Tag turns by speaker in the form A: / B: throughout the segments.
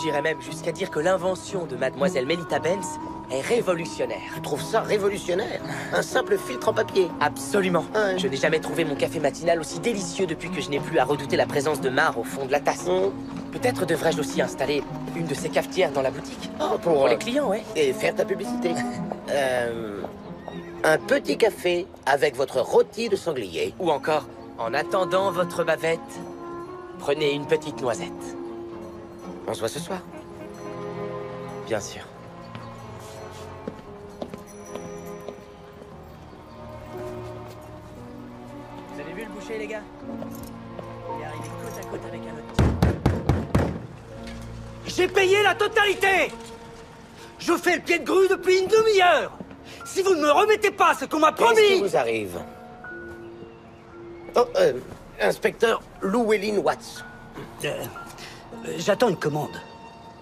A: j'irais même jusqu'à dire que l'invention de Mademoiselle Melita Benz est révolutionnaire.
B: Tu trouves ça révolutionnaire? Un simple filtre en papier?
A: Absolument.
B: Ouais.
A: Je n'ai jamais trouvé mon café matinal aussi délicieux depuis que je n'ai plus à redouter la présence de marre au fond de la tasse. Peut-être devrais-je aussi installer une de ces cafetières dans la boutique.
B: Oh,
A: Pour les clients, ouais.
B: Et faire ta publicité. Un petit café avec votre rôti de sanglier.
A: Ou encore, en attendant votre bavette, prenez une petite noisette.
B: On se voit ce soir.
A: Bien sûr. Vous avez vu le boucher, les gars? Il est arrivé côte à côte avec un autre.
C: J'ai payé la totalité! Je fais le pied de grue depuis une demi-heure! Si vous ne me remettez pas ce qu'on m'a
B: Qu'est-ce
C: promis...
B: qui vous arrive? Oh, inspecteur Llewellyn Watts.
C: J'attends une commande.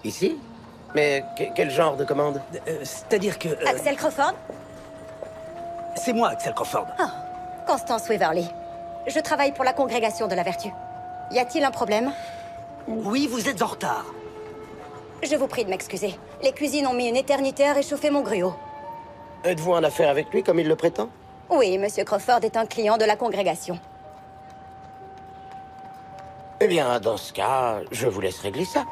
B: Ici? Mais quel genre de commande?
C: C'est-à-dire que...
D: Axel Crawford?
C: C'est moi, Axel Crawford.
D: Ah, Constance Weverly. Je travaille pour la Congrégation de la Vertu. Y a-t-il un problème?
C: Oui, vous êtes en retard.
D: Je vous prie de m'excuser. Les cuisines ont mis une éternité à réchauffer mon gruau.
B: Êtes-vous en affaire avec lui comme il le prétend?
D: Oui, Monsieur Crawford est un client de la Congrégation.
B: Eh bien, dans ce cas, je vous laisse régler ça.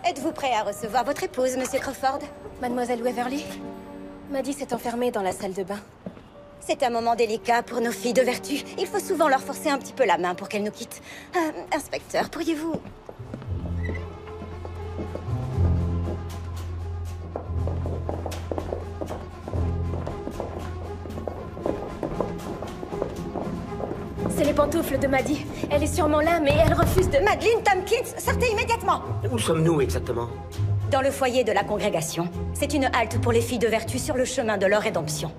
D: Êtes-vous prêt à recevoir votre épouse, Monsieur Crawford?
E: Mademoiselle Weverly m'a dit s'est enfermée dans la salle de bain.
D: C'est un moment délicat pour nos filles de vertu. Il faut souvent leur forcer un petit peu la main pour qu'elles nous quittent. Inspecteur, pourriez-vous...
E: C'est les pantoufles de Maddie. Elle est sûrement là, mais elle refuse de...
D: Madeleine Tompkins, sortez immédiatement!
B: Où sommes-nous exactement?
D: Dans le foyer de la Congrégation. C'est une halte pour les filles de vertu sur le chemin de leur rédemption.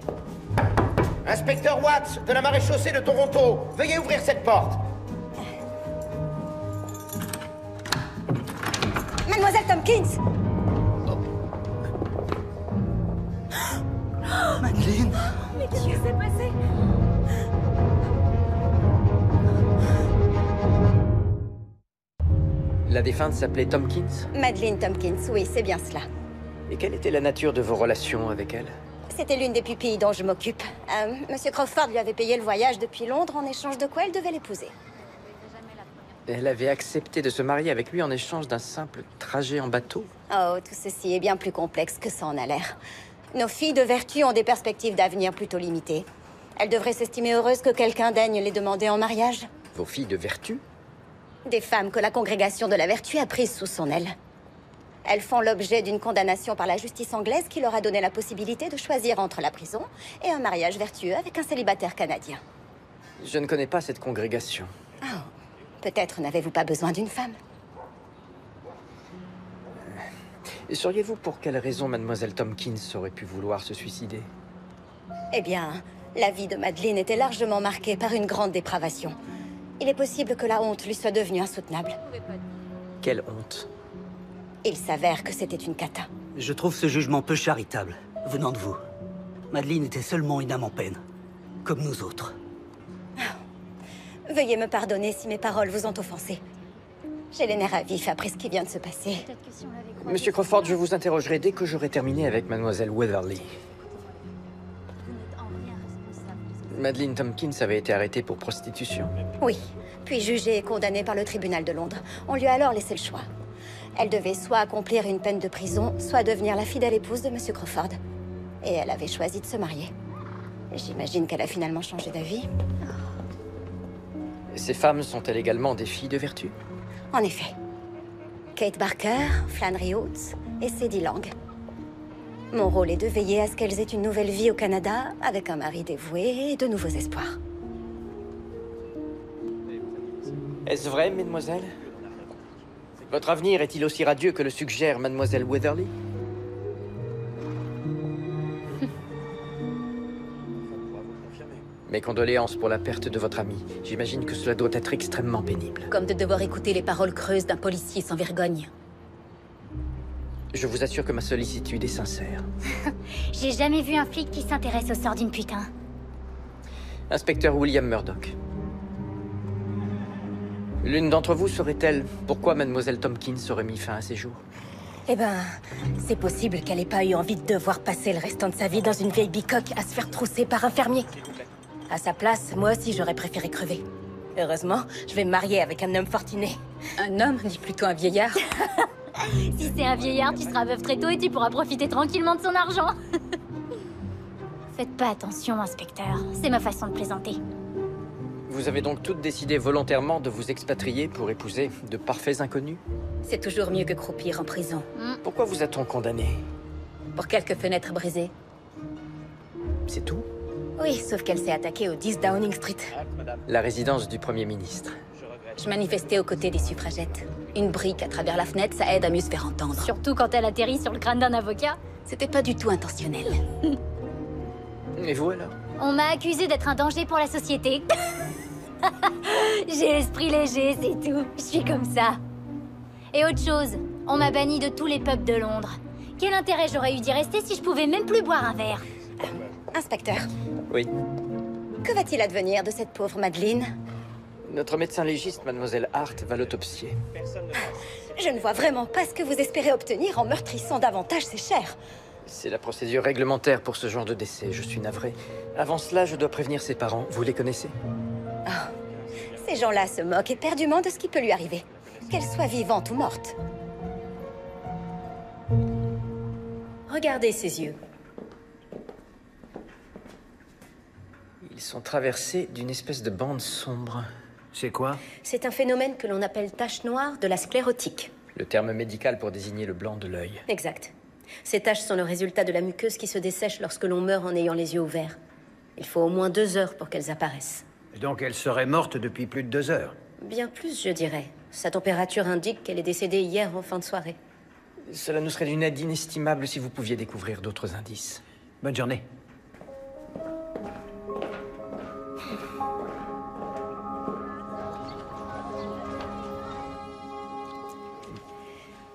B: Inspecteur Watts, de la maréchaussée de Toronto. Veuillez ouvrir cette porte.
D: Mademoiselle Tompkins!
C: Madeleine.
E: Mais qu'est-ce qui s'est passé?
A: La défunte s'appelait Tompkins?
D: Madeleine Tompkins, oui, c'est bien cela.
A: Et quelle était la nature de vos relations avec elle?
D: C'était l'une des pupilles dont je m'occupe. Monsieur Crawford lui avait payé le voyage depuis Londres, en échange de quoi elle devait l'épouser.
A: Elle avait accepté de se marier avec lui en échange d'un simple trajet en bateau?
D: Oh, tout ceci est bien plus complexe que ça en a l'air. Nos filles de vertu ont des perspectives d'avenir plutôt limitées. Elles devraient s'estimer heureuses que quelqu'un daigne les demander en mariage.
A: Vos filles de vertu?
D: Des femmes que la Congrégation de la Vertu a prises sous son aile. Elles font l'objet d'une condamnation par la justice anglaise qui leur a donné la possibilité de choisir entre la prison et un mariage vertueux avec un célibataire canadien.
A: Je ne connais pas cette congrégation.
D: Oh, peut-être n'avez-vous pas besoin d'une femme.
A: Et sauriez-vous pour quelle raison Mademoiselle Tompkins aurait pu vouloir se suicider?
D: Eh bien, la vie de Madeleine était largement marquée par une grande dépravation. Il est possible que la honte lui soit devenue insoutenable.
A: Quelle honte!
D: Il s'avère que c'était une cata.
C: Je trouve ce jugement peu charitable, venant de vous. Madeleine était seulement une âme en peine, comme nous autres.
D: Veuillez me pardonner si mes paroles vous ont offensé. J'ai les nerfs à vif après ce qui vient de se passer.
A: Monsieur Crawford, je vous interrogerai dès que j'aurai terminé avec Mademoiselle Weverly. Madeleine Tompkins avait été arrêtée pour prostitution.
D: Oui, puis jugée et condamnée par le tribunal de Londres. On lui a alors laissé le choix. Elle devait soit accomplir une peine de prison, soit devenir la fidèle épouse de Monsieur Crawford. Et elle avait choisi de se marier. J'imagine qu'elle a finalement changé d'avis.
A: Ces femmes sont-elles également des filles de vertu?
D: En effet. Kate Barker, Flannery Oates et Sadie Lang. Mon rôle est de veiller à ce qu'elles aient une nouvelle vie au Canada, avec un mari dévoué et de nouveaux espoirs.
A: Est-ce vrai, mesdemoiselles? Votre avenir est-il aussi radieux que le suggère Mademoiselle Weverly? Mes condoléances pour la perte de votre amie. J'imagine que cela doit être extrêmement pénible.
E: Comme de devoir écouter les paroles creuses d'un policier sans vergogne.
A: Je vous assure que ma sollicitude est sincère.
F: J'ai jamais vu un flic qui s'intéresse au sort d'une putain.
A: Inspecteur William Murdoch. L'une d'entre vous saurait-elle pourquoi Mademoiselle Tompkins aurait mis fin à ses jours?
E: Eh ben, c'est possible qu'elle ait pas eu envie de devoir passer le restant de sa vie dans une vieille bicoque à se faire trousser par un fermier. À sa place, moi aussi j'aurais préféré crever. Heureusement, je vais me marier avec un homme fortuné.
G: Un homme, dit plutôt un vieillard.
F: Si c'est un vieillard, tu seras veuf très tôt et tu pourras profiter tranquillement de son argent. Faites pas attention, inspecteur. C'est ma façon de plaisanter.
A: Vous avez donc toutes décidé volontairement de vous expatrier pour épouser de parfaits inconnus?
G: C'est toujours mieux que croupir en prison.
A: Pourquoi vous a-t-on condamné?
G: Pour quelques fenêtres brisées.
A: C'est tout?
G: Oui, sauf qu'elle s'est attaquée au 10 Downing Street.
A: La résidence du Premier ministre.
G: Je manifestais aux côtés des suffragettes. Une brique à travers la fenêtre, ça aide à mieux se faire entendre.
F: Surtout quand elle atterrit sur le crâne d'un avocat.
G: C'était pas du tout intentionnel.
A: Et vous alors?
F: On m'a accusé d'être un danger pour la société. J'ai l'esprit léger, c'est tout. Je suis comme ça. Et autre chose, on m'a banni de tous les pubs de Londres. Quel intérêt j'aurais eu d'y rester si je pouvais même plus boire un verre?
D: Inspecteur,
A: Oui.
D: que va-t-il advenir de cette pauvre Madeleine?
A: Notre médecin légiste, Mademoiselle Hart, va l'autopsier.
D: Je ne vois vraiment pas ce que vous espérez obtenir en meurtrissant davantage ses chairs.
A: C'est la procédure réglementaire pour ce genre de décès, je suis navré. Avant cela, je dois prévenir ses parents. Vous les connaissez?
D: Ces gens-là se moquent éperdument de ce qui peut lui arriver. Qu'elle soit vivante ou morte.
G: Regardez ses yeux.
A: Ils sont traversés d'une espèce de bande sombre.
H: C'est quoi?
G: C'est un phénomène que l'on appelle tache noire de la sclérotique.
A: Le terme médical pour désigner le blanc de l'œil.
G: Exact. Ces taches sont le résultat de la muqueuse qui se dessèche lorsque l'on meurt en ayant les yeux ouverts. Il faut au moins 2 heures pour qu'elles apparaissent.
H: Donc elle serait morte depuis plus de 2 heures.
G: Bien plus, je dirais. Sa température indique qu'elle est décédée hier en fin de soirée.
A: Cela nous serait d'une aide inestimable si vous pouviez découvrir d'autres indices.
H: Bonne journée.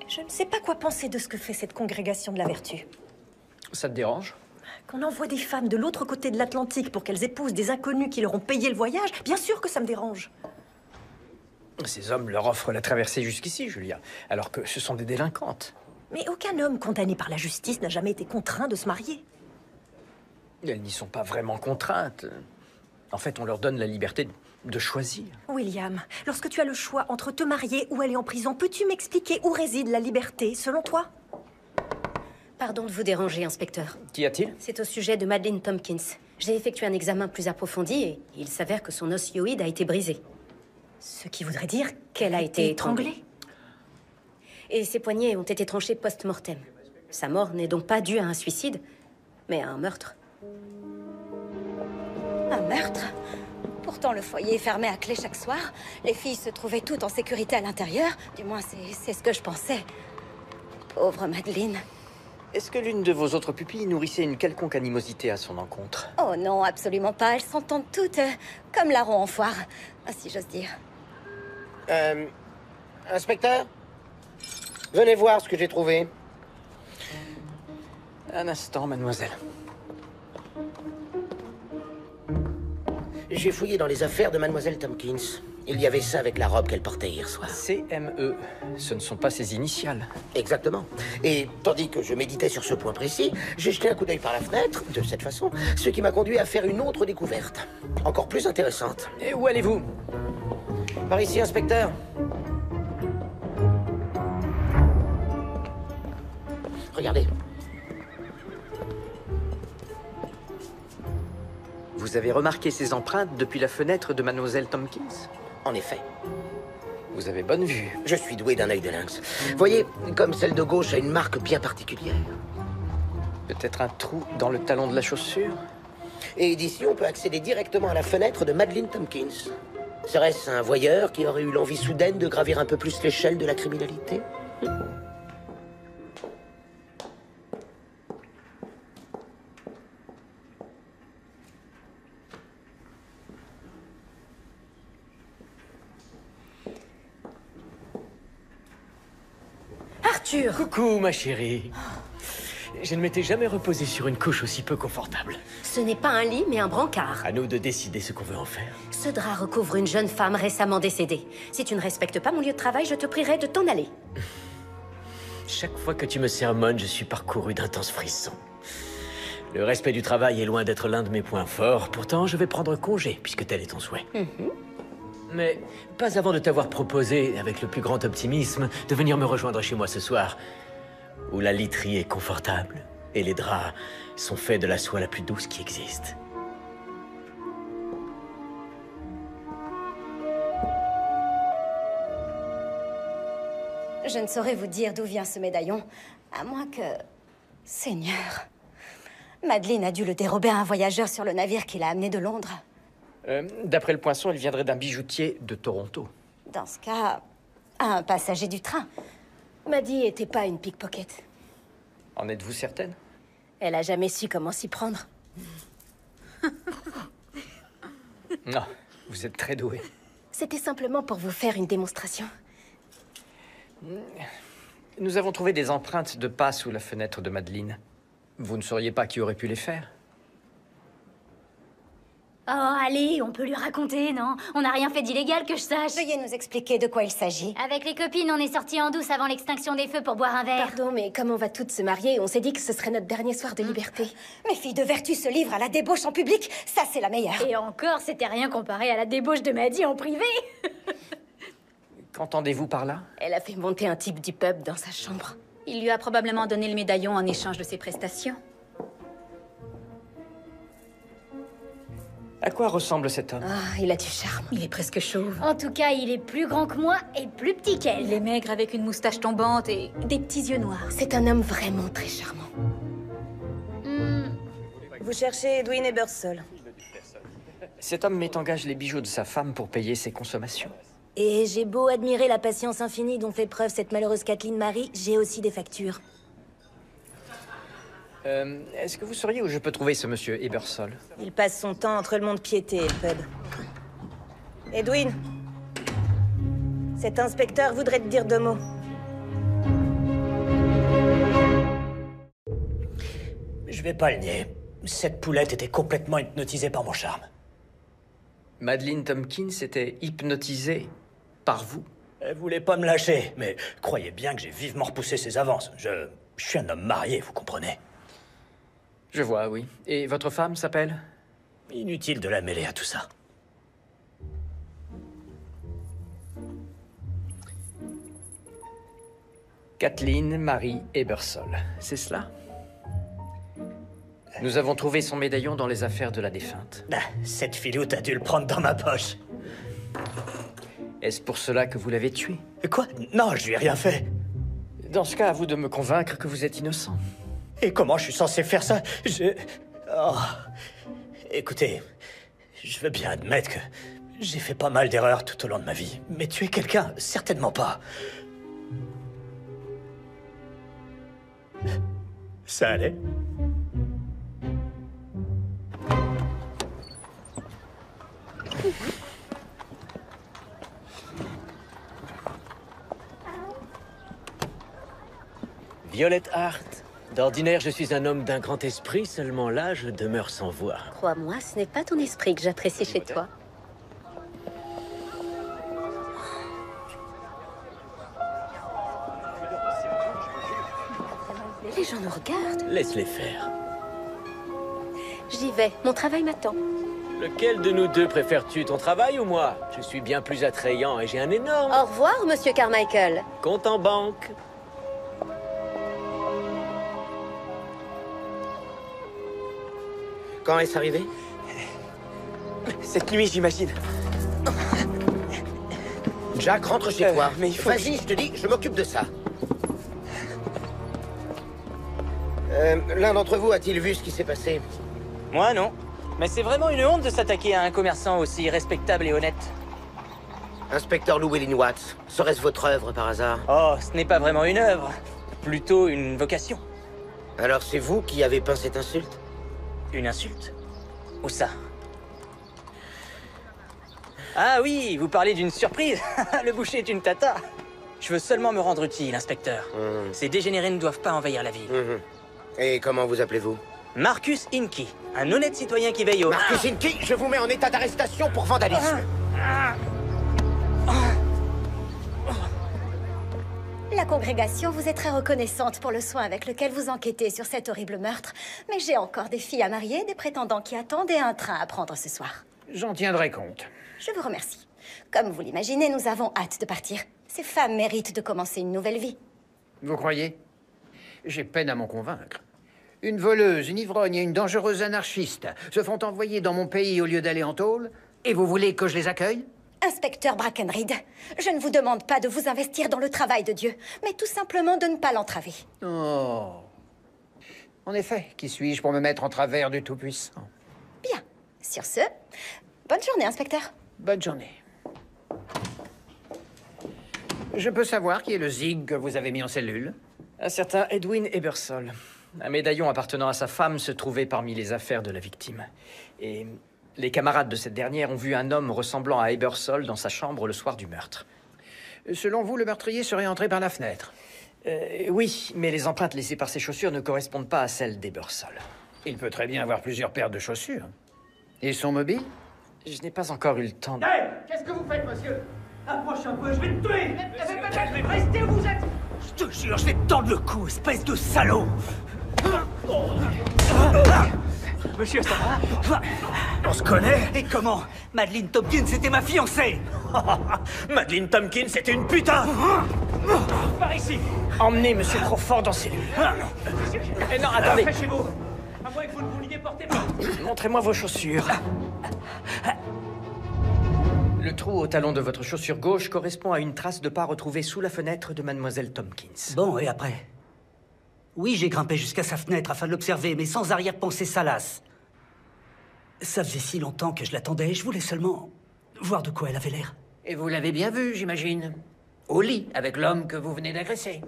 I: Je ne sais pas quoi penser de ce que fait cette congrégation de la vertu.
A: Ça te dérange?
I: Qu'on envoie des femmes de l'autre côté de l'Atlantique pour qu'elles épousent des inconnus qui leur ont payé le voyage, bien sûr que ça me dérange.
A: Ces hommes leur offrent la traversée jusqu'ici, Julia, alors que ce sont des délinquantes.
I: Mais aucun homme condamné par la justice n'a jamais été contraint de se marier.
A: Elles n'y sont pas vraiment contraintes. En fait, on leur donne la liberté de choisir.
I: William, lorsque tu as le choix entre te marier ou aller en prison, peux-tu m'expliquer où réside la liberté, selon toi?
G: Pardon de vous déranger, inspecteur.
A: Qu'y a-t-il?
G: C'est au sujet de Madeleine Tompkins. J'ai effectué un examen plus approfondi et il s'avère que son os hyoïde a été brisé.
I: Ce qui voudrait dire
G: Qu'elle a été
I: étranglée.
G: étranglée. Et ses poignets ont été tranchés post-mortem. Sa mort n'est donc pas due à un suicide, mais à un meurtre.
D: Un meurtre? Pourtant, le foyer est fermé à clé chaque soir. Les filles se trouvaient toutes en sécurité à l'intérieur. Du moins, c'est ce que je pensais. Pauvre Madeleine.
A: Est-ce que l'une de vos autres pupilles nourrissait une quelconque animosité à son encontre?
D: Oh non, absolument pas. Elles s'entendent toutes comme larrons en foire, si j'ose dire.
B: Inspecteur? Venez voir ce que j'ai trouvé.
A: Un instant, mademoiselle.
B: J'ai fouillé dans les affaires de Mademoiselle Tompkins. Il y avait ça avec la robe qu'elle portait hier soir.
A: CME, ce ne sont pas ses initiales.
B: Exactement. Et tandis que je méditais sur ce point précis, j'ai jeté un coup d'œil par la fenêtre, de cette façon, ce qui m'a conduit à faire une autre découverte. Encore plus intéressante.
A: Et où allez-vous?
B: Par ici, inspecteur. Regardez.
A: Vous avez remarqué ces empreintes depuis la fenêtre de Mademoiselle Tompkins?
B: En effet.
A: Vous avez bonne vue.
B: Je suis doué d'un œil de lynx. Voyez, comme celle de gauche a une marque bien particulière.
A: Peut-être un trou dans le talon de la chaussure?
B: Et d'ici, on peut accéder directement à la fenêtre de Madeleine Tompkins. Serait-ce un voyeur qui aurait eu l'envie soudaine de gravir un peu plus l'échelle de la criminalité?
I: Arthur!
A: Coucou, ma chérie.
J: Je ne m'étais jamais reposé sur une couche aussi peu confortable.
G: Ce n'est pas un lit, mais un brancard.
J: À nous de décider ce qu'on veut en faire.
G: Ce drap recouvre une jeune femme récemment décédée. Si tu ne respectes pas mon lieu de travail, je te prierai de t'en aller.
J: Chaque fois que tu me sermonnes, je suis parcouru d'intenses frissons. Le respect du travail est loin d'être l'un de mes points forts. Pourtant, je vais prendre congé, puisque tel est ton souhait. Mais pas avant de t'avoir proposé, avec le plus grand optimisme, de venir me rejoindre chez moi ce soir, où la literie est confortable et les draps sont faits de la soie la plus douce qui existe.
D: Je ne saurais vous dire d'où vient ce médaillon, à moins que... Seigneur... Madeleine a dû le dérober à un voyageur sur le navire qui l'a amené de Londres.
J: D'après le poinçon, il viendrait d'un bijoutier de Toronto.
D: Dans ce cas, un passager du train.
E: Maddie était pas une pickpocket.
J: En êtes-vous certaine?
E: Elle a jamais su comment s'y prendre.
J: Non, vous êtes très doué.
E: C'était simplement pour vous faire une démonstration.
J: Nous avons trouvé des empreintes de pas sous la fenêtre de Madeleine. Vous ne sauriez pas qui aurait pu les faire?
F: Oh, allez, on peut lui raconter, non? On n'a rien fait d'illégal que je sache.
D: Veuillez nous expliquer de quoi il s'agit.
F: Avec les copines, on est sortis en douce avant l'extinction des feux pour boire un verre.
E: Pardon, mais comme on va toutes se marier, on s'est dit que ce serait notre dernier soir de liberté.
D: Mes filles de vertu se livrent à la débauche en public, ça c'est la meilleure.
F: Et encore, c'était rien comparé à la débauche de Maddie en privé.
J: Qu'entendez-vous par là?
E: Elle a fait monter un type du pub dans sa chambre.
K: Il lui a probablement donné le médaillon en échange de ses prestations.
J: À quoi ressemble cet homme?
E: Ah, il a du charme.
K: Il est presque chauve.
F: En tout cas, il est plus grand que moi et plus petit qu'elle.
K: Il est maigre avec une moustache tombante et des petits yeux noirs.
E: C'est un homme vraiment très charmant.
I: Vous cherchez Edwin Ebersol.
J: Cet homme met en gage les bijoux de sa femme pour payer ses consommations.
I: Et j'ai beau admirer la patience infinie dont fait preuve cette malheureuse Kathleen Marie, j'ai aussi des factures.
J: Est-ce que vous sauriez où je peux trouver ce monsieur Ebersol?
I: Il passe son temps entre le Mont-de-Piété et le pub. Edwin, cet inspecteur voudrait te dire 2 mots.
C: Je vais pas le nier. Cette poulette était complètement hypnotisée par mon charme.
J: Madeleine Tompkins était hypnotisée par vous?
C: Elle voulait pas me lâcher, mais croyez bien que j'ai vivement repoussé ses avances. Je suis un homme marié, vous comprenez?
J: Je vois, oui. Et votre femme s'appelle?
C: Inutile de la mêler à tout ça.
J: Kathleen Marie Ebersol, c'est cela? Nous avons trouvé son médaillon dans les affaires de la défunte.
C: Ah, cette filoute a dû le prendre dans ma poche.
J: Est-ce pour cela que vous l'avez tué?
C: Quoi? Non, je lui ai rien fait.
J: Dans ce cas, à vous de me convaincre que vous êtes innocent.
C: Et comment je suis censé faire ça? Oh. Écoutez, je veux bien admettre que j'ai fait pas mal d'erreurs tout au long de ma vie. Mais tuer quelqu'un, certainement pas. Ça allait?
J: Violette Hart. D'ordinaire, je suis un homme d'un grand esprit, seulement là, je demeure sans voix.
G: Crois-moi, ce n'est pas ton esprit que j'apprécie chez toi. Les gens nous regardent.
J: Laisse-les faire.
G: J'y vais, mon travail m'attend.
J: Lequel de nous deux préfères-tu, ton travail ou moi? Je suis bien plus attrayant et j'ai un énorme...
G: Au revoir, monsieur Carmichael.
J: Compte en banque.
B: Quand est-ce arrivé?
C: Cette nuit, j'imagine.
B: Jack, rentre chez toi.
C: Mais il faut...
B: Vas-y, je te dis, je m'occupe de ça. L'un d'entre vous a-t-il vu ce qui s'est passé?
L: Moi, non. Mais c'est vraiment une honte de s'attaquer à un commerçant aussi respectable et honnête.
B: Inspecteur Llewellyn Watts, serait-ce votre œuvre par hasard?
L: Oh, ce n'est pas vraiment une œuvre. Plutôt une vocation.
B: Alors c'est vous qui avez peint cette insulte?
L: Une insulte? Où ça? Ah oui, vous parlez d'une surprise. Le boucher est une tata. Je veux seulement me rendre utile, inspecteur. Ces dégénérés ne doivent pas envahir la ville.
B: Et comment vous appelez-vous?
L: Marcus Inky, un honnête citoyen qui veille au...
B: Marcus Inky, je vous mets en état d'arrestation pour vandalisme.
D: La congrégation vous est très reconnaissante pour le soin avec lequel vous enquêtez sur cet horrible meurtre. Mais j'ai encore des filles à marier, des prétendants qui attendent et un train à prendre ce soir.
H: J'en tiendrai compte.
D: Je vous remercie. Comme vous l'imaginez, nous avons hâte de partir. Ces femmes méritent de commencer une nouvelle vie.
H: Vous croyez? J'ai peine à m'en convaincre. Une voleuse, une ivrogne et une dangereuse anarchiste se font envoyer dans mon pays au lieu d'aller en tôle? Et vous voulez que je les accueille?
D: Inspecteur Brackenreed, je ne vous demande pas de vous investir dans le travail de Dieu, mais tout simplement de ne pas l'entraver.
H: Oh. En effet, qui suis-je pour me mettre en travers du Tout-Puissant?
D: Bien. Sur ce, bonne journée, inspecteur.
H: Bonne journée. Je peux savoir qui est le zig que vous avez mis en cellule?
J: Un certain Edwin Ebersol. Un médaillon appartenant à sa femme se trouvait parmi les affaires de la victime. Et les camarades de cette dernière ont vu un homme ressemblant à Ebersol dans sa chambre le soir du meurtre.
H: Selon vous, le meurtrier serait entré par la fenêtre?
J: Oui, mais les empreintes laissées par ses chaussures ne correspondent pas à celles d'Ebersol.
H: Il peut très bien avoir plusieurs paires de chaussures. Et son mobile?
J: Je n'ai pas encore eu le temps de...
M: Hey! Qu'est-ce que vous faites, monsieur? Approche un peu, je vais te tuer! Restez où vous êtes!
C: Je te jure, je vais te tendre le cou, espèce de salaud!
M: Monsieur, ça va?
C: On se connaît? Et comment? Madeleine Tompkins était ma fiancée! Madeleine Tompkins était une putain!
M: Par ici!
C: Emmenez Monsieur Crawford dans cellule.
J: Eh non, attendez!
M: Chez vous! À moins que vous ne vouliez porter pas!
J: Montrez-moi vos chaussures. Le trou au talon de votre chaussure gauche correspond à une trace de pas retrouvée sous la fenêtre de Mademoiselle Tompkins.
C: Bon, et après? Oui, j'ai grimpé jusqu'à sa fenêtre afin de l'observer, mais sans arrière-pensée salace. Ça faisait si longtemps que je l'attendais, je voulais seulement voir de quoi elle avait l'air.
H: Et vous l'avez bien vu, j'imagine. Au lit, avec l'homme que vous venez d'agresser.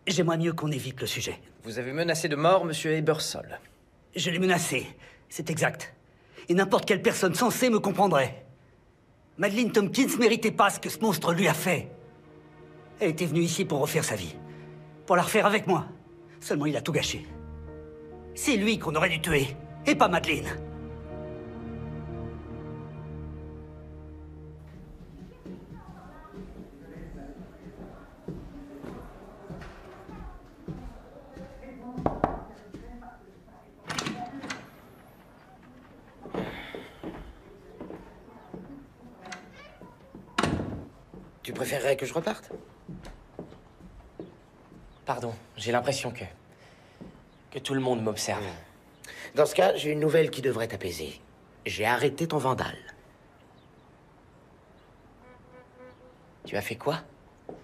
C: J'aimerais mieux qu'on évite le sujet.
J: Vous avez menacé de mort Monsieur Ebersol.
C: Je l'ai menacé, c'est exact. Et n'importe quelle personne sensée me comprendrait. Madeleine Tompkins méritait pas ce que ce monstre lui a fait. Elle était venue ici pour refaire sa vie. Pour la refaire avec moi. Seulement il a tout gâché. C'est lui qu'on aurait dû tuer, et pas Madeleine.
B: Tu préférerais que je reparte?
A: Pardon, j'ai l'impression que tout le monde m'observe.
B: Dans ce cas, j'ai une nouvelle qui devrait t'apaiser. J'ai arrêté ton vandale.
A: Tu as fait quoi?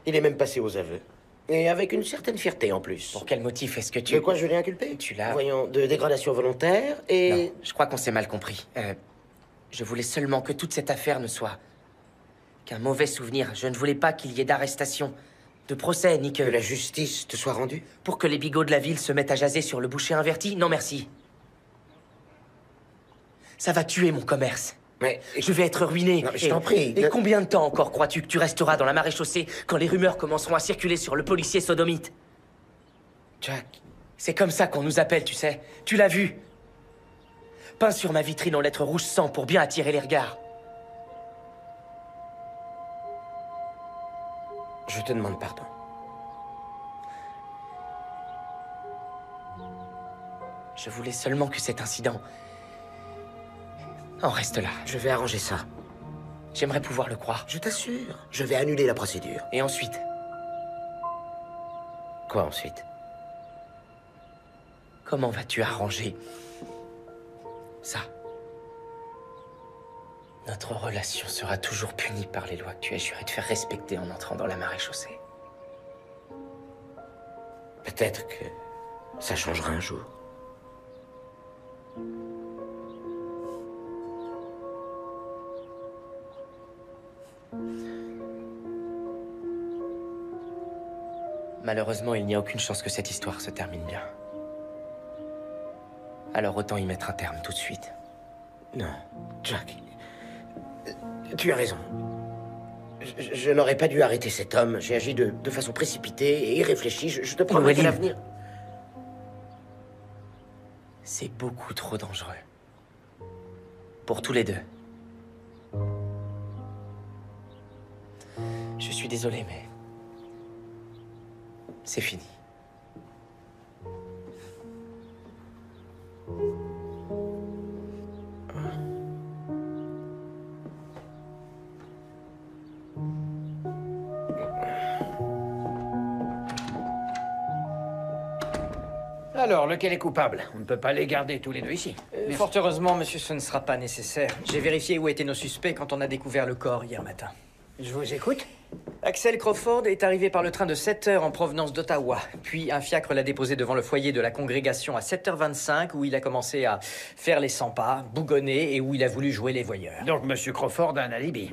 B: Il est même passé aux aveux. Et avec une certaine fierté en plus.
A: Pour quel motif est-ce que tu...
B: De quoi je l'ai inculpé?
A: Tu l'as...
B: Voyons, de dégradation volontaire et...
A: Non, je crois qu'on s'est mal compris. Je voulais seulement que toute cette affaire ne soit qu'un mauvais souvenir. Je ne voulais pas qu'il y ait d'arrestation, de procès, ni que...
B: Que la justice te soit rendue?
A: Pour que les bigots de la ville se mettent à jaser sur le boucher inverti? Non, merci. Ça va tuer mon commerce.
B: Mais...
A: Je vais être ruiné.
B: Non, je t'en prie.
A: Et combien de temps encore crois-tu que tu resteras dans la maréchaussée quand les rumeurs commenceront à circuler sur le policier sodomite?
B: Jack...
A: C'est comme ça qu'on nous appelle, tu sais. Tu l'as vu. Peint sur ma vitrine en lettres rouges sang pour bien attirer les regards.
B: Je te demande pardon.
A: Je voulais seulement que cet incident en reste là.
B: Je vais arranger ça.
A: J'aimerais pouvoir le croire.
B: Je t'assure. Je vais annuler la procédure.
A: Et ensuite?
B: Quoi ensuite?
A: Comment vas-tu arranger ça? Notre relation sera toujours punie par les lois que tu as juré de faire respecter en entrant dans la maréchaussée.
B: Peut-être que ça changera un jour.
A: Malheureusement, il n'y a aucune chance que cette histoire se termine bien. Alors autant y mettre un terme tout de suite.
B: Non, Jack. Tu as raison. Je n'aurais pas dû arrêter cet homme. J'ai agi de façon précipitée et irréfléchie. Je te promets que l'avenir...
A: C'est beaucoup trop dangereux. Pour tous les deux. Je suis désolé, mais... c'est fini.
H: Alors, lequel est coupable? On ne peut pas les garder tous les deux ici.
L: Fort heureusement, monsieur, ce ne sera pas nécessaire. J'ai vérifié où étaient nos suspects quand on a découvert le corps hier matin.
H: Je vous écoute.
L: Axel Crawford est arrivé par le train de 7 heures en provenance d'Ottawa. Puis un fiacre l'a déposé devant le foyer de la congrégation à 7h25 où il a commencé à faire les 100 pas, bougonner et où il a voulu jouer les voyeurs.
H: Donc monsieur Crawford a un alibi.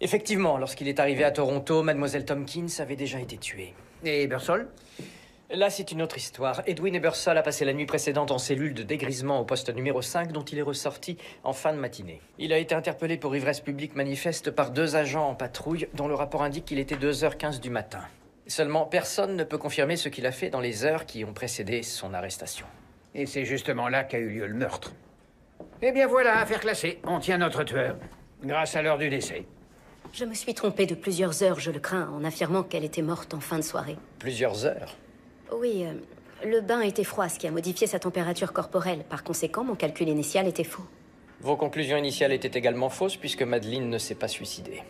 L: Effectivement, lorsqu'il est arrivé à Toronto, Mademoiselle Tompkins avait déjà été tuée.
H: Et Ebersol?
L: Là, c'est une autre histoire. Edwin Ebersol a passé la nuit précédente en cellule de dégrisement au poste numéro 5, dont il est ressorti en fin de matinée. Il a été interpellé pour ivresse publique manifeste par 2 agents en patrouille, dont le rapport indique qu'il était 2h15 du matin. Seulement, personne ne peut confirmer ce qu'il a fait dans les heures qui ont précédé son arrestation.
H: Et c'est justement là qu'a eu lieu le meurtre. Eh bien voilà, affaire classée. On tient notre tueur, grâce à l'heure du décès.
G: Je me suis trompée de plusieurs heures, je le crains, en affirmant qu'elle était morte en fin de soirée.
L: Plusieurs heures?
G: Oui, le bain était froid, ce qui a modifié sa température corporelle. Par conséquent, mon calcul initial était faux.
L: Vos conclusions initiales étaient également fausses puisque Madeleine ne s'est pas suicidée.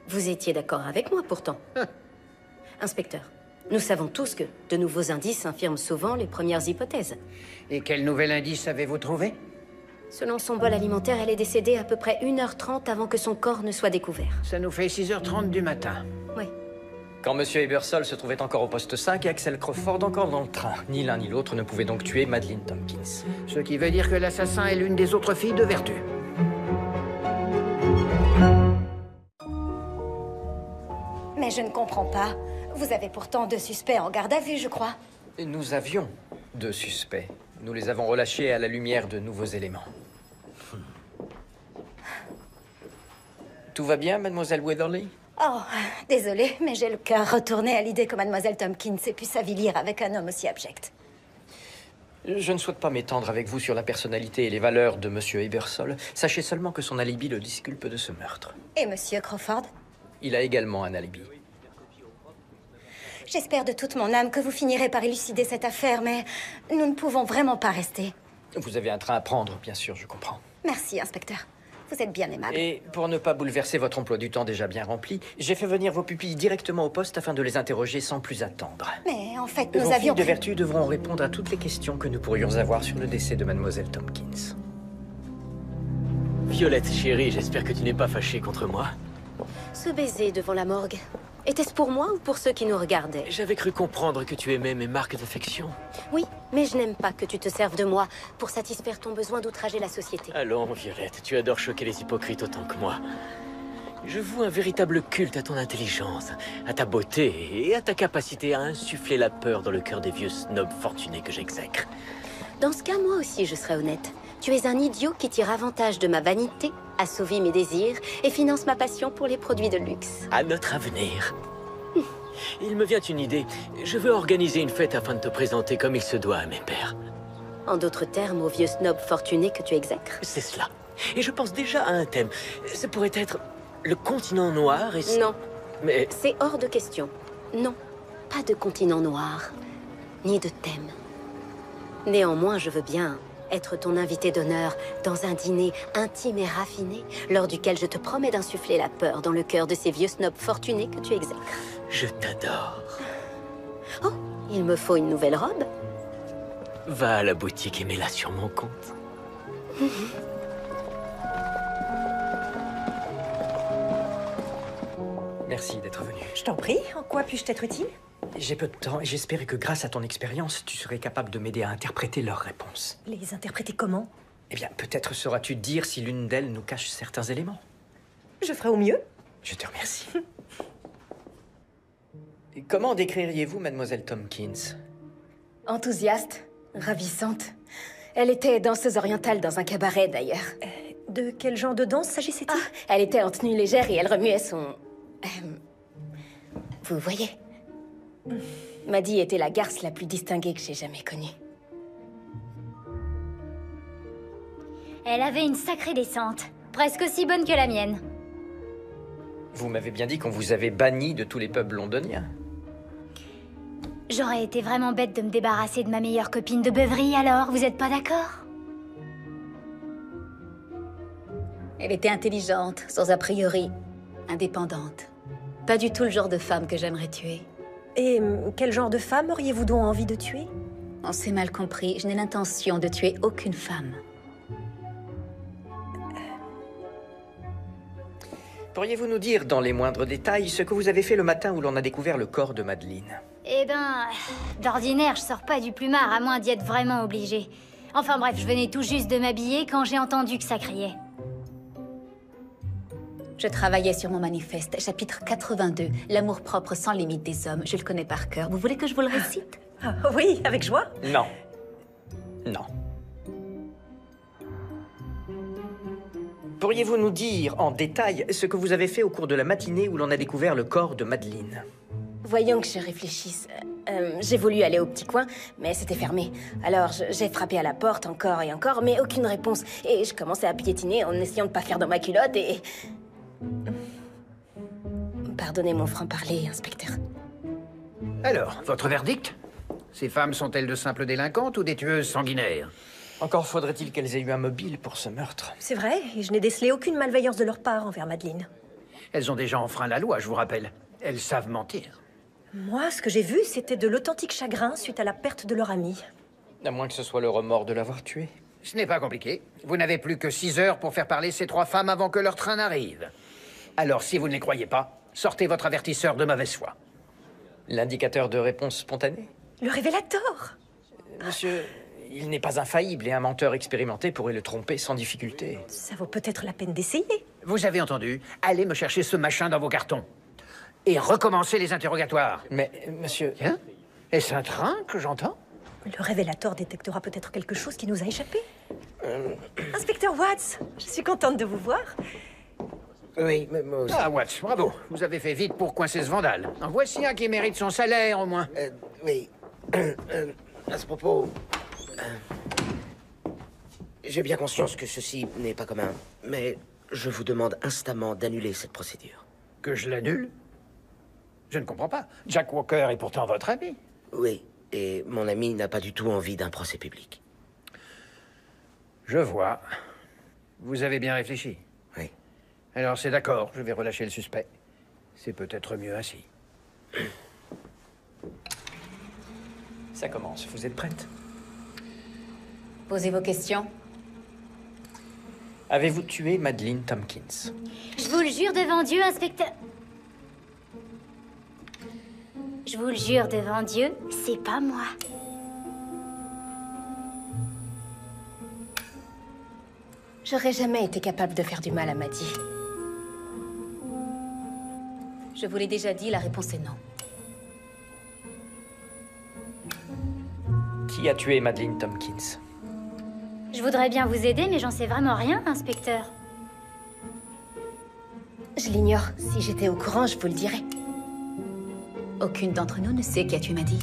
G: Vous étiez d'accord avec moi, pourtant. Inspecteur, nous savons tous que de nouveaux indices infirment souvent les premières hypothèses.
H: Et quel nouvel indice avez-vous trouvé?
G: Selon son bol alimentaire, elle est décédée à peu près 1h30 avant que son corps ne soit découvert.
H: Ça nous fait 6h30 du matin.
G: Oui.
L: Quand M. Ebersol se trouvait encore au poste 5 et Axel Crawford encore dans le train. Ni l'un ni l'autre ne pouvait donc tuer Madeleine Tompkins.
H: Ce qui veut dire que l'assassin est l'une des autres filles de Vertu.
D: Mais je ne comprends pas. Vous avez pourtant 2 suspects en garde à vue, je crois.
L: Nous avions 2 suspects. Nous les avons relâchés à la lumière de nouveaux éléments. Tout va bien, mademoiselle Weatherly?
D: Oh, désolée, mais j'ai le cœur retourné à l'idée que Mademoiselle Tompkins ait pu s'avilir avec un homme aussi abject.
L: Je ne souhaite pas m'étendre avec vous sur la personnalité et les valeurs de Monsieur Ebersol. Sachez seulement que son alibi le disculpe de ce meurtre.
D: Et Monsieur Crawford?
L: Il a également un alibi.
D: J'espère de toute mon âme que vous finirez par élucider cette affaire, mais nous ne pouvons vraiment pas rester.
L: Vous avez un train à prendre, bien sûr, je comprends.
D: Merci, inspecteur. Vous êtes bien aimable.
L: Et pour ne pas bouleverser votre emploi du temps déjà bien rempli, j'ai fait venir vos pupilles directement au poste afin de les interroger sans plus attendre.
D: Mais en fait,
L: Vos
D: nous
L: filles
D: avions...
L: de Vertu devront répondre à toutes les questions que nous pourrions avoir sur le décès de Mademoiselle Tompkins.
J: Violette, chérie, j'espère que tu n'es pas fâchée contre moi.
G: Ce baiser devant la morgue, était-ce pour moi ou pour ceux qui nous regardaient?
J: J'avais cru comprendre que tu aimais mes marques d'affection.
G: Oui, mais je n'aime pas que tu te serves de moi pour satisfaire ton besoin d'outrager la société.
J: Allons, Violette, tu adores choquer les hypocrites autant que moi. Je voue un véritable culte à ton intelligence, à ta beauté et à ta capacité à insuffler la peur dans le cœur des vieux snobs fortunés que j'exècre.
G: Dans ce cas, moi aussi, je serai honnête. Tu es un idiot qui tire avantage de ma vanité, assouvit mes désirs et finance ma passion pour les produits de luxe.
J: À notre avenir. Il me vient une idée. Je veux organiser une fête afin de te présenter comme il se doit à mes pères.
G: En d'autres termes, aux vieux snobs fortunés que tu exècres.
J: C'est cela. Et je pense déjà à un thème. Ça pourrait être le continent noir et...
G: Non.
J: Mais...
G: C'est hors de question. Non, pas de continent noir, ni de thème. Néanmoins, je veux bien être ton invité d'honneur dans un dîner intime et raffiné, lors duquel je te promets d'insuffler la peur dans le cœur de ces vieux snobs fortunés que tu exècres.
J: Je t'adore.
G: Oh, il me faut une nouvelle robe.
J: Va à la boutique et mets-la sur mon compte.
L: Merci d'être venu.
I: Je t'en prie, en quoi puis-je t'être utile?
L: J'ai peu de temps et j'espérais que grâce à ton expérience, tu serais capable de m'aider à interpréter leurs réponses.
I: Les interpréter comment?
L: Eh bien, peut-être sauras-tu dire si l'une d'elles nous cache certains éléments.
I: Je ferai au mieux.
L: Je te remercie. Et comment décririez-vous Mademoiselle Tompkins?
E: Enthousiaste, ravissante. Elle était danseuse orientale dans un cabaret, d'ailleurs.
I: De quel genre de danse s'agissait-il?
E: Elle était en tenue légère et elle remuait son... Vous voyez? Maddie était la garce la plus distinguée que j'ai jamais connue.
F: Elle avait une sacrée descente. Presque aussi bonne que la mienne.
L: Vous m'avez bien dit qu'on vous avait banni de tous les pubs londoniens.
F: J'aurais été vraiment bête de me débarrasser de ma meilleure copine de beuverie, alors, vous êtes pas d'accord?
K: Elle était intelligente, sans a priori, indépendante. Pas du tout le genre de femme que j'aimerais tuer.
I: Et quel genre de femme auriez-vous donc envie de tuer?
K: On s'est mal compris, je n'ai l'intention de tuer aucune femme.
L: Pourriez-vous nous dire dans les moindres détails ce que vous avez fait le matin où l'on a découvert le corps de Madeleine?
F: Eh ben, d'ordinaire, je sors pas du plumard, à moins d'y être vraiment obligée. Enfin bref, je venais tout juste de m'habiller quand j'ai entendu que ça criait.
K: Je travaillais sur mon manifeste, chapitre 82, l'amour-propre sans limite des hommes. Je le connais par cœur. Vous voulez que je vous le récite?
I: Oui, avec joie.
L: Non. Non. Pourriez-vous nous dire en détail ce que vous avez fait au cours de la matinée où l'on a découvert le corps de Madeleine?
E: Voyons que je réfléchisse. J'ai voulu aller au petit coin, mais c'était fermé. Alors j'ai frappé à la porte encore et encore, mais aucune réponse. Et je commençais à piétiner en essayant de pas faire dans ma culotte et... Pardonnez mon franc-parler, inspecteur.
H: Alors, votre verdict? Ces femmes sont-elles de simples délinquantes ou des tueuses sanguinaires?
L: Encore faudrait-il qu'elles aient eu un mobile pour ce meurtre.
I: C'est vrai, et je n'ai décelé aucune malveillance de leur part envers Madeleine.
H: Elles ont déjà enfreint la loi, je vous rappelle. Elles savent mentir.
I: Moi, ce que j'ai vu, c'était de l'authentique chagrin suite à la perte de leur ami.
L: À moins que ce soit le remords de l'avoir tué.
H: Ce n'est pas compliqué. Vous n'avez plus que 6 heures pour faire parler ces 3 femmes avant que leur train n'arrive. Alors, si vous ne les croyez pas, sortez votre avertisseur de mauvaise foi.
L: L'indicateur de réponse spontanée?
I: Le révélateur!
L: Monsieur, il n'est pas infaillible et un menteur expérimenté pourrait le tromper sans difficulté.
I: Ça vaut peut-être la peine d'essayer.
H: Vous avez entendu? Allez me chercher ce machin dans vos cartons. Et recommencez les interrogatoires.
L: Mais, monsieur...
H: Tiens, est-ce un train que j'entends?
I: Le révélateur détectera peut-être quelque chose qui nous a échappé. Inspecteur Watts, je suis contente de vous voir.
B: Oui, mais moi aussi.
H: Ah, Watts, bravo. Vous avez fait vite pour coincer ce vandale. En voici un qui mérite son salaire, au moins.
B: Oui. À ce propos... j'ai bien conscience que ceci n'est pas commun, mais je vous demande instamment d'annuler cette procédure.
H: Que je l'annule? Je ne comprends pas. Jack Walker est pourtant votre ami.
B: Oui, et mon ami n'a pas du tout envie d'un procès public.
H: Je vois. Vous avez bien réfléchi.
B: Oui.
H: Alors c'est d'accord, je vais relâcher le suspect. C'est peut-être mieux ainsi.
L: Ça commence, vous êtes prête?
K: Posez vos questions.
L: Avez-vous tué Madeleine Tompkins?
F: Je vous le jure devant Dieu, inspecteur... Je vous le jure devant Dieu, c'est pas moi.
E: J'aurais jamais été capable de faire du mal à Maddie.
K: Je vous l'ai déjà dit, la réponse est non.
L: Qui a tué Madeleine Tompkins?
F: Je voudrais bien vous aider, mais j'en sais vraiment rien, inspecteur.
E: Je l'ignore. Si j'étais au courant, je vous le dirais.
K: Aucune d'entre nous ne sait qui a tué Maddie.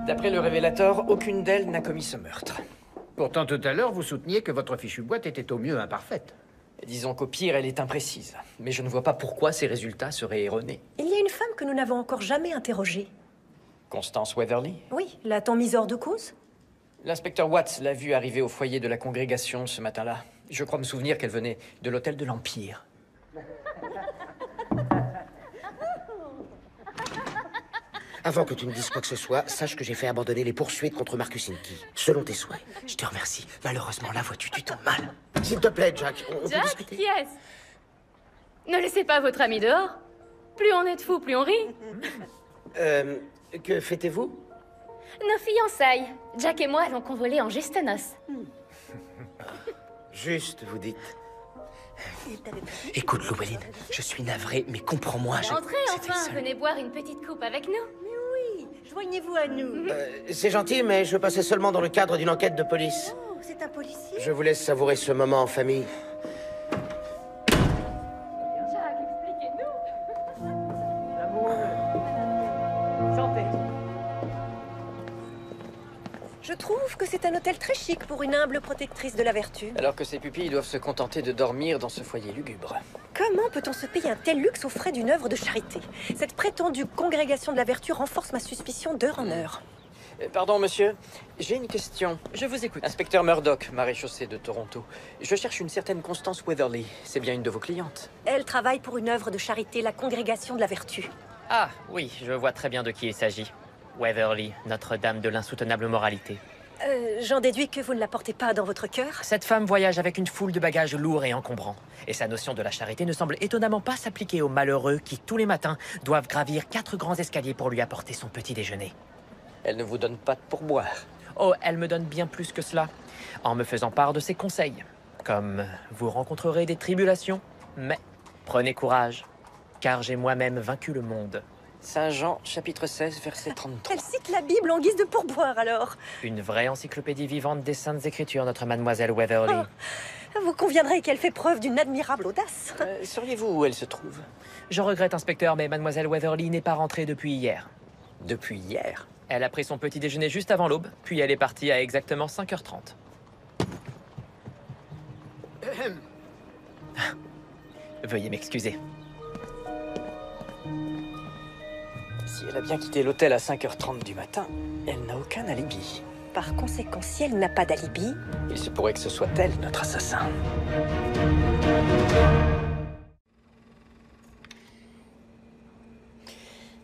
L: D'après le révélateur, aucune d'elles n'a commis ce meurtre.
H: Pourtant, tout à l'heure, vous souteniez que votre fichue boîte était au mieux imparfaite.
L: Disons qu'au pire, elle est imprécise. Mais je ne vois pas pourquoi ces résultats seraient erronés.
I: Il y a une femme que nous n'avons encore jamais interrogée.
L: Constance Weatherly?
I: Oui, l'a-t-on mise hors de cause?
L: L'inspecteur Watts l'a vue arriver au foyer de la congrégation ce matin-là. Je crois me souvenir qu'elle venait de l'hôtel de l'Empire.
B: Avant que tu ne dises quoi que ce soit, sache que j'ai fait abandonner les poursuites contre Marcus Inky, selon tes souhaits.
A: Je te remercie. Malheureusement, la vois-tu, tu tombes mal.
B: S'il te plaît, Jack, on peut
N: Jack,
B: discuter.
N: qui est-ce? Ne laissez pas votre ami dehors. Plus on est de fous, plus on rit.
B: Que fêtez-vous?
N: Nos fiançailles. Jack et moi allons convoler en juste noces.
B: Juste, vous dites.
A: Écoute, Llewellyn, je suis navré, mais comprends-moi.
N: Entrez
A: C'était
N: enfin,
A: seul.
N: venez boire une petite coupe avec nous.
I: Mais oui, joignez-vous à nous.
B: C'est gentil, mais je passais seulement dans le cadre d'une enquête de police.
I: Oh, c'est un policier.
B: Je vous laisse savourer ce moment en famille.
N: Jack, expliquez-nous.
L: Santé.
I: Je trouve que c'est un hôtel très chic pour une humble protectrice de la vertu.
L: Alors que ses pupilles doivent se contenter de dormir dans ce foyer lugubre.
I: Comment peut-on se payer un tel luxe aux frais d'une œuvre de charité? Cette prétendue congrégation de la vertu renforce ma suspicion d'heure en heure.
L: Pardon, monsieur. J'ai une question.
O: Je vous écoute.
L: Inspecteur Murdoch, maréchaussée de Toronto. Je cherche une certaine Constance Weatherly. C'est bien une de vos clientes?
I: Elle travaille pour une œuvre de charité, la congrégation de la vertu.
O: Ah, oui, je vois très bien de qui il s'agit. Weatherly, Notre-Dame de l'insoutenable moralité.
I: J'en déduis que vous ne la portez pas dans votre cœur?
O: Cette femme voyage avec une foule de bagages lourds et encombrants. Et sa notion de la charité ne semble étonnamment pas s'appliquer aux malheureux qui, tous les matins, doivent gravir 4 grands escaliers pour lui apporter son petit déjeuner.
L: Elle ne vous donne pas de pourboire?
O: Oh, elle me donne bien plus que cela, en me faisant part de ses conseils. Comme, vous rencontrerez des tribulations, mais prenez courage, car j'ai moi-même vaincu le monde.
L: Saint Jean, chapitre 16, verset 33.
I: Elle cite la Bible en guise de pourboire, alors.
O: Une vraie encyclopédie vivante des Saintes Écritures, notre mademoiselle Weatherly.
I: Oh, vous conviendrez qu'elle fait preuve d'une admirable audace.
L: Sauriez-vous où elle se trouve?
O: Je regrette, inspecteur, mais mademoiselle Weatherly n'est pas rentrée depuis hier.
L: Depuis hier?
O: Elle a pris son petit déjeuner juste avant l'aube, puis elle est partie à exactement 5h30. Veuillez m'excuser.
L: Si elle a bien quitté l'hôtel à 5h30 du matin, elle n'a aucun alibi.
I: Par conséquent, si elle n'a pas d'alibi...
L: Il se pourrait que ce soit elle, notre assassin.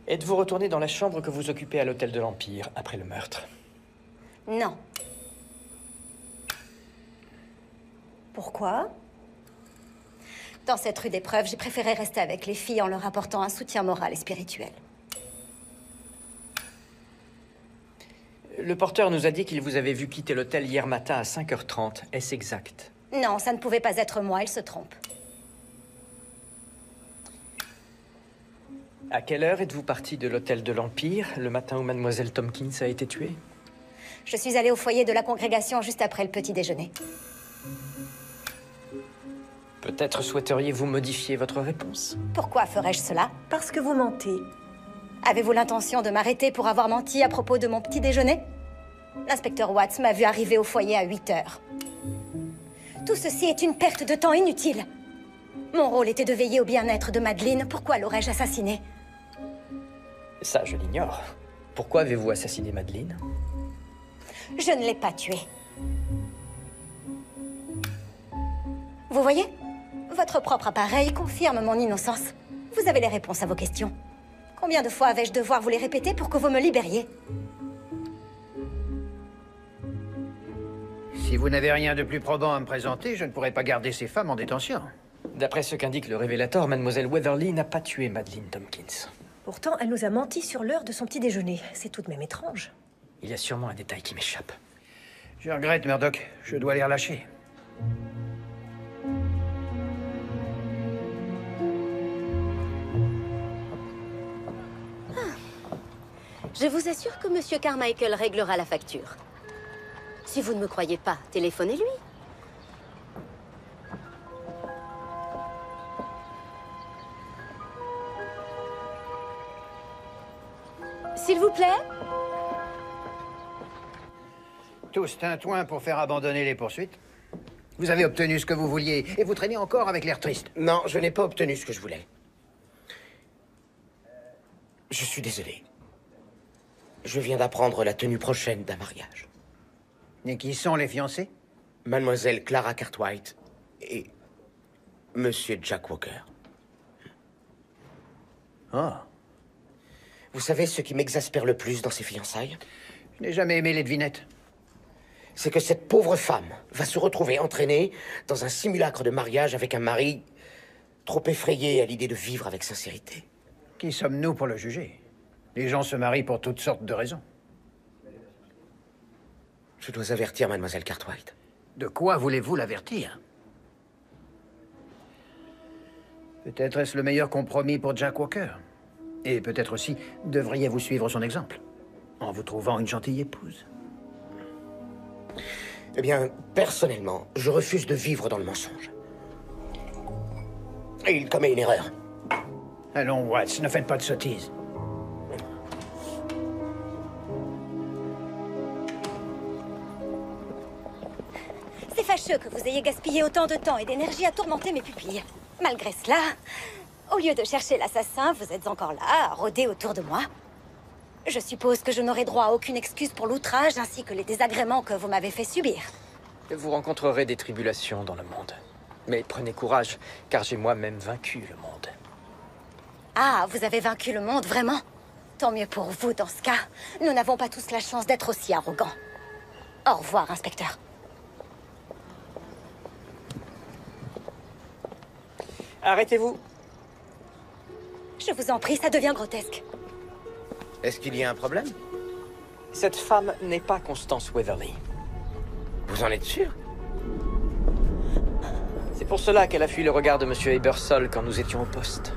L: Êtes-vous retourné dans la chambre que vous occupez à l'hôtel de l'Empire après le meurtre?
D: Non.
I: Pourquoi?
D: Dans cette rude épreuve, j'ai préféré rester avec les filles en leur apportant un soutien moral et spirituel.
L: Le porteur nous a dit qu'il vous avait vu quitter l'hôtel hier matin à 5h30. Est-ce exact?
D: Non, ça ne pouvait pas être moi, il se trompe.
L: À quelle heure êtes-vous parti de l'hôtel de l'Empire, le matin où mademoiselle Tompkins a été tuée?
D: Je suis allée au foyer de la congrégation juste après le petit déjeuner.
L: Peut-être souhaiteriez-vous modifier votre réponse?
D: Pourquoi ferais-je cela?
I: Parce que vous mentez.
D: Avez-vous l'intention de m'arrêter pour avoir menti à propos de mon petit déjeuner? L'inspecteur Watts m'a vu arriver au foyer à 8h. Tout ceci est une perte de temps inutile. Mon rôle était de veiller au bien-être de Madeleine. Pourquoi l'aurais-je assassinée?
L: Ça, je l'ignore. Pourquoi avez-vous assassiné Madeleine?
D: Je ne l'ai pas tuée. Vous voyez? Votre propre appareil confirme mon innocence. Vous avez les réponses à vos questions. Combien de fois vais-je devoir vous les répéter pour que vous me libériez?
H: Si vous n'avez rien de plus probant à me présenter, je ne pourrais pas garder ces femmes en détention.
L: D'après ce qu'indique le révélateur, mademoiselle Weatherly n'a pas tué Madeleine Tompkins.
I: Pourtant, elle nous a menti sur l'heure de son petit déjeuner. C'est tout de même étrange.
L: Il y a sûrement un détail qui m'échappe.
H: Je regrette, Murdoch. Je dois les relâcher.
G: Je vous assure que Monsieur Carmichael réglera la facture. Si vous ne me croyez pas, téléphonez-lui. S'il vous plaît?
H: Tous tintouins pour faire abandonner les poursuites. Vous avez obtenu ce que vous vouliez et vous traînez encore avec l'air triste.
B: Non, je n'ai pas obtenu ce que je voulais. Je suis désolé. Je viens d'apprendre la tenue prochaine d'un mariage.
H: Et qui sont les fiancés?
B: Mademoiselle Clara Cartwright et Monsieur Jack Walker.
H: Oh.
B: Vous savez ce qui m'exaspère le plus dans ces fiançailles?
H: Je n'ai jamais aimé les devinettes.
B: C'est que cette pauvre femme va se retrouver entraînée dans un simulacre de mariage avec un mari trop effrayé à l'idée de vivre avec sincérité.
H: Qui sommes-nous pour le juger? Les gens se marient pour toutes sortes de raisons.
B: Je dois avertir mademoiselle Cartwright.
H: De quoi voulez-vous l'avertir? Peut-être est-ce le meilleur compromis pour Jack Walker. Et peut-être aussi devriez-vous suivre son exemple, en vous trouvant une gentille épouse.
B: Eh bien, personnellement, je refuse de vivre dans le mensonge. Et il commet une erreur.
H: Allons, Watts, ne faites pas de sottises.
D: C'est fâcheux que vous ayez gaspillé autant de temps et d'énergie à tourmenter mes pupilles. Malgré cela, au lieu de chercher l'assassin, vous êtes encore là, à rôder autour de moi. Je suppose que je n'aurai droit à aucune excuse pour l'outrage ainsi que les désagréments que vous m'avez fait subir.
L: Vous rencontrerez des tribulations dans le monde. Mais prenez courage, car j'ai moi-même vaincu le monde.
D: Ah, vous avez vaincu le monde, vraiment? Tant mieux pour vous dans ce cas. Nous n'avons pas tous la chance d'être aussi arrogants. Au revoir, inspecteur.
L: Arrêtez-vous.
D: Je vous en prie, ça devient grotesque.
B: Est-ce qu'il y a un problème?
L: Cette femme n'est pas Constance Weatherly.
B: Vous en êtes sûr?
L: C'est pour cela qu'elle a fui le regard de Monsieur Ebersol quand nous étions au poste.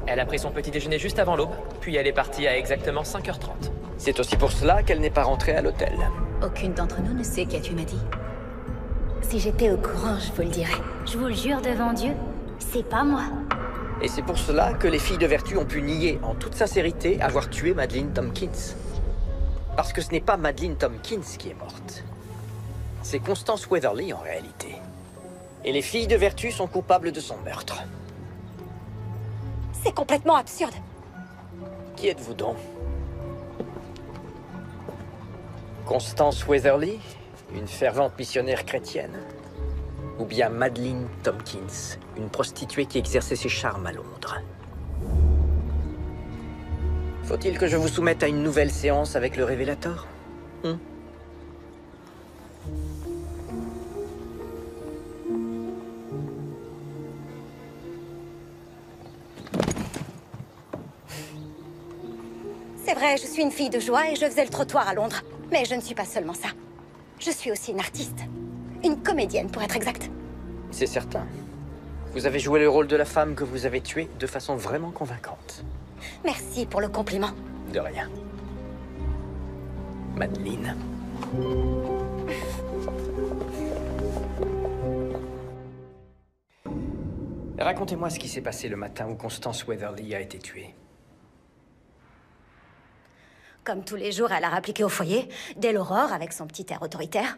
O: Elle a pris son petit déjeuner juste avant l'aube, puis elle est partie à exactement 5h30.
L: C'est aussi pour cela qu'elle n'est pas rentrée à l'hôtel.
K: Aucune d'entre nous ne sait qu'as-tu m'as dit.
E: Si j'étais au courant, je vous le dirais.
F: Je vous le jure devant Dieu, c'est pas moi.
L: Et c'est pour cela que les filles de vertu ont pu nier en toute sincérité avoir tué Madeleine Tompkins. Parce que ce n'est pas Madeleine Tompkins qui est morte. C'est Constance Weatherly en réalité. Et les filles de vertu sont coupables de son meurtre.
D: C'est complètement absurde.
L: Qui êtes-vous donc? Constance Weatherly, une fervente missionnaire chrétienne? Ou bien Madeleine Tompkins, une prostituée qui exerçait ses charmes à Londres? Faut-il que je vous soumette à une nouvelle séance avec le révélateur?
D: C'est vrai, je suis une fille de joie et je faisais le trottoir à Londres. Mais je ne suis pas seulement ça. Je suis aussi une artiste. Une comédienne, pour être exact.
L: C'est certain. Vous avez joué le rôle de la femme que vous avez tuée de façon vraiment convaincante.
D: Merci pour le compliment.
L: De rien. Madeleine. Racontez-moi ce qui s'est passé le matin où Constance Weatherly a été tuée.
D: Comme tous les jours, elle a rappliqué au foyer, dès l'aurore, avec son petit air autoritaire.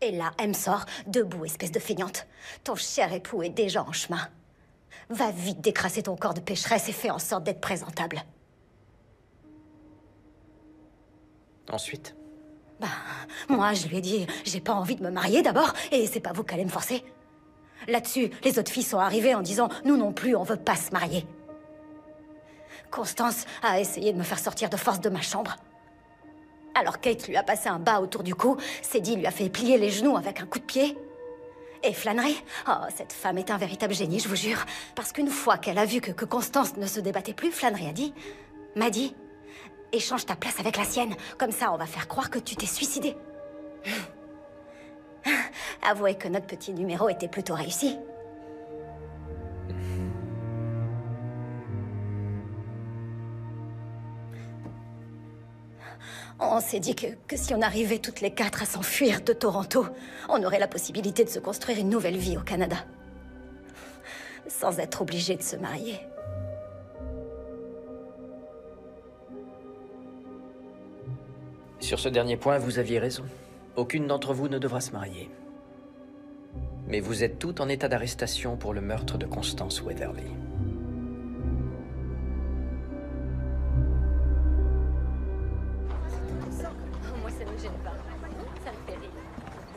D: Et là, elle me sort, debout, espèce de feignante. Ton cher époux est déjà en chemin. Va vite décrasser ton corps de pécheresse et fais en sorte d'être présentable.
L: Ensuite?
D: Moi, je lui ai dit, j'ai pas envie de me marier d'abord, et c'est pas vous qui allez me forcer. Là-dessus, les autres filles sont arrivées en disant, nous non plus, on veut pas se marier. Constance a essayé de me faire sortir de force de ma chambre. Alors Kate lui a passé un bas autour du cou, Sadie lui a fait plier les genoux avec un coup de pied. Et Flannery, oh, cette femme est un véritable génie, je vous jure. Parce qu'une fois qu'elle a vu que Constance ne se débattait plus, Flannery m'a dit, échange ta place avec la sienne, comme ça on va faire croire que tu t'es suicidé. Avouez que notre petit numéro était plutôt réussi. On s'est dit que si on arrivait toutes les quatre à s'enfuir de Toronto, on aurait la possibilité de se construire une nouvelle vie au Canada. Sans être obligé de se marier.
L: Sur ce dernier point, vous aviez raison. Aucune d'entre vous ne devra se marier. Mais vous êtes toutes en état d'arrestation pour le meurtre de Constance Weatherly.
E: Moi, ça ne me gêne pas. Ça me fait rire.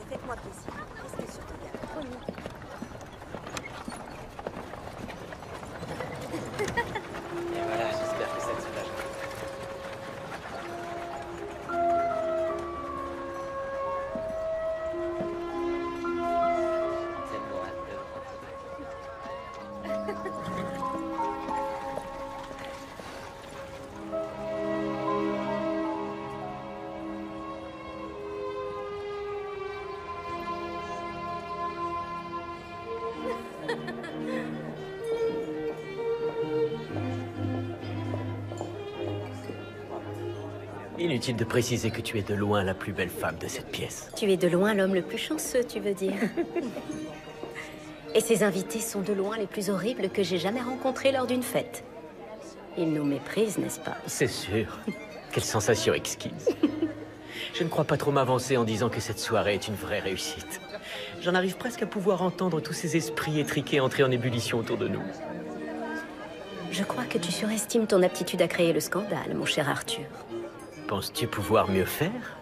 D: Faites-moi plaisir. Restez sur ton gars. Promis.
J: Et voilà, j'espère que ça te soulage. Inutile de préciser que tu es de loin la plus belle femme de cette pièce.
G: Tu es de loin l'homme le plus chanceux, tu veux dire. Et ces invités sont de loin les plus horribles que j'ai jamais rencontrés lors d'une fête. Ils nous méprisent, n'est-ce pas?
J: C'est sûr. Quelle sensation exquise. Je ne crois pas trop m'avancer en disant que cette soirée est une vraie réussite. J'en arrive presque à pouvoir entendre tous ces esprits étriqués entrer en ébullition autour de nous.
G: Je crois que tu surestimes ton aptitude à créer le scandale, mon cher Arthur.
J: Penses-tu pouvoir mieux faire?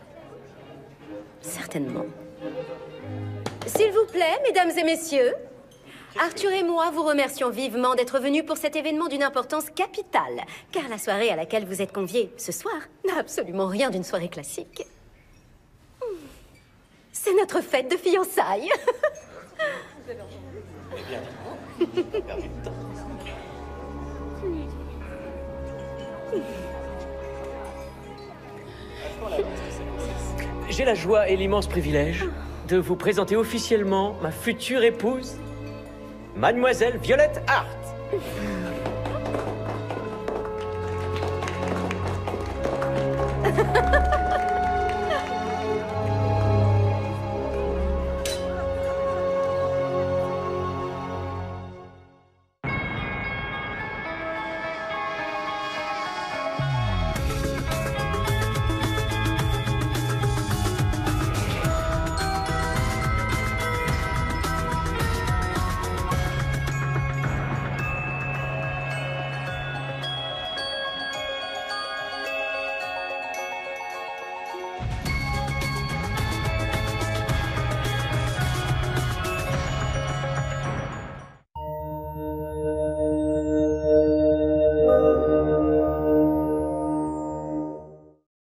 G: Certainement. S'il vous plaît, mesdames et messieurs, Arthur et moi vous remercions vivement d'être venus pour cet événement d'une importance capitale, car la soirée à laquelle vous êtes conviés ce soir n'a absolument rien d'une soirée classique. C'est notre fête de fiançailles.
J: J'ai la joie et l'immense privilège de vous présenter officiellement ma future épouse, Mademoiselle Violette Hart.